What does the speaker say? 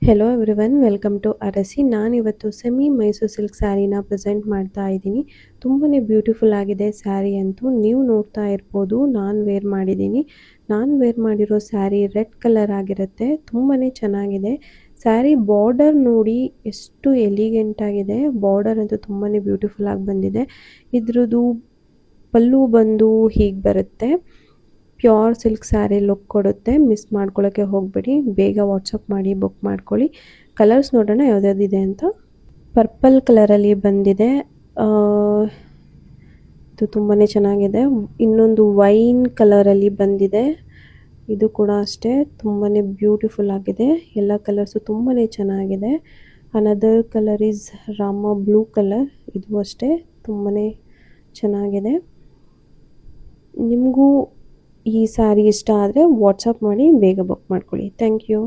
Hello everyone, welcome to ಅರಸಿ. ನಾನಿವತ್ತು semi Mysuru silk ಸ್ಯಾರಿನ present ಮಾಡ್ತಾ ಇದ್ದೀನಿ. ತುಂಬಾ ಬ್ಯೂಟಿಫುಲ್ ಆಗಿದೆ ಸ್ಯಾರಿ ಅಂತೂ. ನೀವು ನೋಡ್ತಾ ಇರ್ಬೋದು, ನಾನು ವೇರ್ ಮಾಡಿದ್ದೀನಿ. ನಾನು ವೇರ್ ಮಾಡಿರೋ ಸ್ಯಾರಿ ರೆಡ್ ಕಲರ್ ಆಗಿರುತ್ತೆ. ತುಂಬಾ ಚೆನ್ನಾಗಿದೆ. ಸ್ಯಾರಿ ಬಾರ್ಡರ್ ನೋಡಿ ಎಷ್ಟು ಎಲಿಗೆಂಟ್ ಆಗಿದೆ. ಬಾರ್ಡರ್ ಅಂತೂ ತುಂಬಾ ಬ್ಯೂಟಿಫುಲ್ ಆಗಿ ಬಂದಿದೆ. ಇದ್ರದ್ದು ಪಲ್ಲು ಬಂದು ಹೀಗೆ ಬರುತ್ತೆ. ಪ್ಯೂರ್ ಸಿಲ್ಕ್ ಸ್ಯಾರಿ ಲುಕ್ ಕೊಡುತ್ತೆ. ಮಿಸ್ ಮಾಡ್ಕೊಳ್ಳೋಕ್ಕೆ ಹೋಗಬೇಡಿ. ಬೇಗ ವಾಟ್ಸಪ್ ಮಾಡಿ ಬುಕ್ ಮಾಡ್ಕೊಳ್ಳಿ. ಕಲರ್ಸ್ ನೋಡೋಣ ಯಾವ್ದಾವ್ದಿದೆ ಅಂತ. ಪರ್ಪಲ್ ಕಲರಲ್ಲಿ ಬಂದಿದೆ. ಇದು ತುಂಬಾ ಚೆನ್ನಾಗಿದೆ. ಇನ್ನೊಂದು ವೈನ್ ಕಲರಲ್ಲಿ ಬಂದಿದೆ. ಇದು ಕೂಡ ಅಷ್ಟೇ ತುಂಬಾ ಬ್ಯೂಟಿಫುಲ್ ಆಗಿದೆ. ಎಲ್ಲ ಕಲರ್ಸು ತುಂಬಾ ಚೆನ್ನಾಗಿದೆ. Another colour is Rama blue colour. ಇದು ಅಷ್ಟೇ ತುಂಬಾ ಚೆನ್ನಾಗಿದೆ. ನಿಮಗೂ ಈ ಸ್ಯಾರಿ ಇಷ್ಟ ಆದರೆ ವಾಟ್ಸಪ್ ಮಾಡಿ ಬೇಗ ಬುಕ್ ಮಾಡ್ಕೊಳ್ಳಿ. Thank you.